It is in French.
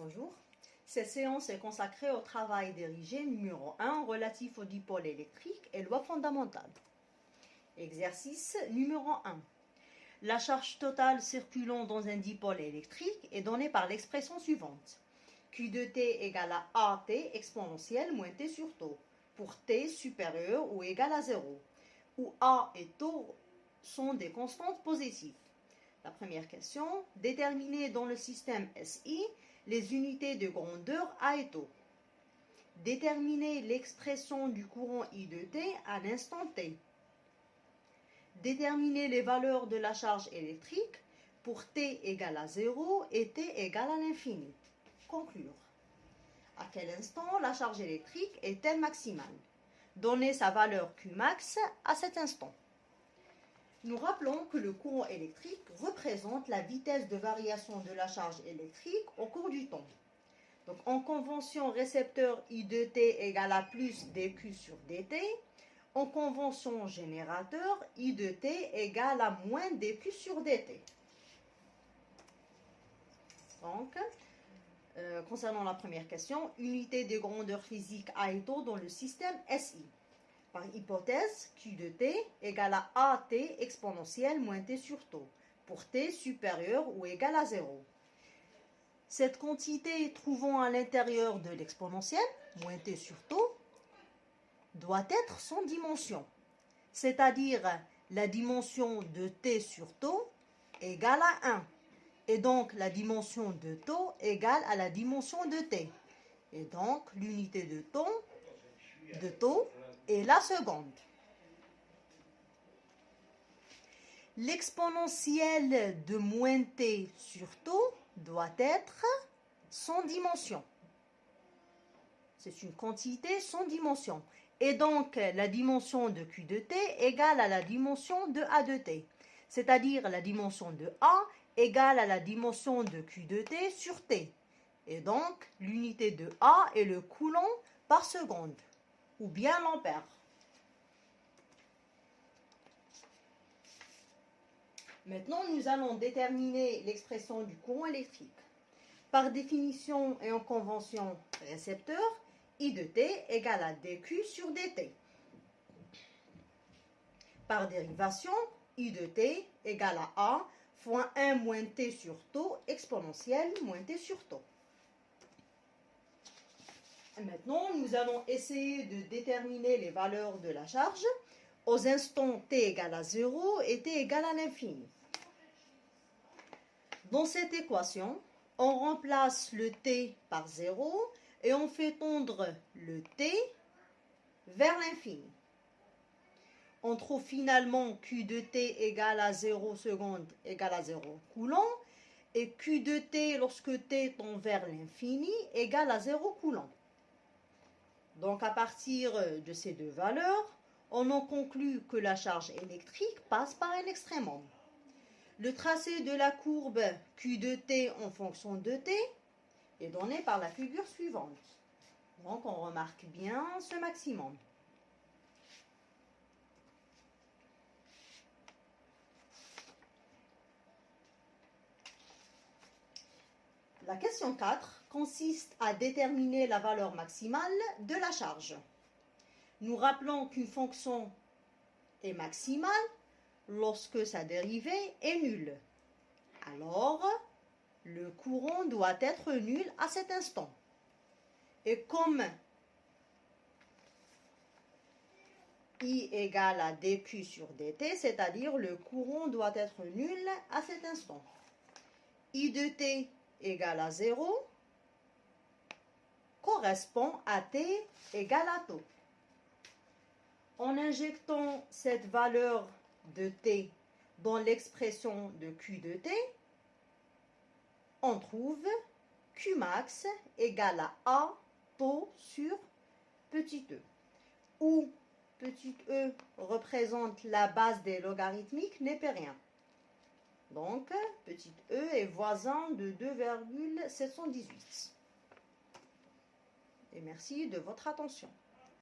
Bonjour. Cette séance est consacrée au travail dirigé numéro 1 relatif au dipôle électrique et loi fondamentale. Exercice numéro 1. La charge totale circulant dans un dipôle électrique est donnée par l'expression suivante. Q de T égale à AT exponentielle moins T sur tau, pour T supérieur ou égal à 0, où A et tau sont des constantes positives. La première question, déterminer dans le système SI les unités de grandeur A et tau. Déterminer l'expression du courant I de T à l'instant T. Déterminer les valeurs de la charge électrique pour T égale à 0 et T égale à l'infini. Conclure. À quel instant la charge électrique est-elle maximale? Donner sa valeur Qmax à cet instant. Nous rappelons que le courant électrique représente la vitesse de variation de la charge électrique au cours du temps. Donc, en convention récepteur I de T égale à plus dQ sur dt, en convention générateur I de T égale à moins dQ sur dt. Donc, concernant la première question, unité de grandeur physique A et tau dans le système SI. Par hypothèse, Q de T égale à AT exponentielle moins T sur tau, pour T supérieur ou égal à 0. Cette quantité trouvant à l'intérieur de l'exponentielle, moins T sur tau, doit être sans dimension, c'est-à-dire la dimension de T sur tau égale à 1, et donc la dimension de tau égale à la dimension de T, et donc l'unité de tau et la seconde. L'exponentielle de moins t sur tau doit être sans dimension. C'est une quantité sans dimension. Et donc, la dimension de Q de t égale à la dimension de A de t. C'est-à-dire la dimension de A égale à la dimension de Q de t sur t. Et donc, l'unité de A est le coulomb par seconde, ou bien l'ampère. Maintenant, nous allons déterminer l'expression du courant électrique. Par définition et en convention récepteur, I de T égale à dQ sur dt. Par dérivation, I de T égale à A fois 1 moins T sur tau exponentielle moins T sur tau. Maintenant, nous allons essayer de déterminer les valeurs de la charge aux instants t égale à 0 et t égale à l'infini. Dans cette équation, on remplace le t par 0 et on fait tendre le t vers l'infini. On trouve finalement Q de t égale à 0 seconde égale à 0 coulomb et Q de t lorsque t tend vers l'infini égale à 0 coulomb. Donc, à partir de ces deux valeurs, on en conclut que la charge électrique passe par un extrémum. Le tracé de la courbe Q de T en fonction de T est donné par la figure suivante. Donc, on remarque bien ce maximum. La question 4 consiste à déterminer la valeur maximale de la charge. Nous rappelons qu'une fonction est maximale lorsque sa dérivée est nulle. Alors, le courant doit être nul à cet instant. Et comme I égale à dQ sur dt, c'est-à-dire le courant doit être nul à cet instant. I de t égale à 0 correspond à t égale à tau. En injectant cette valeur de t dans l'expression de Q de t, on trouve Qmax égale à A tau sur petit e, où petit e représente la base des logarithmiques népériens. Donc, petit e est voisin de 2,718. Et merci de votre attention.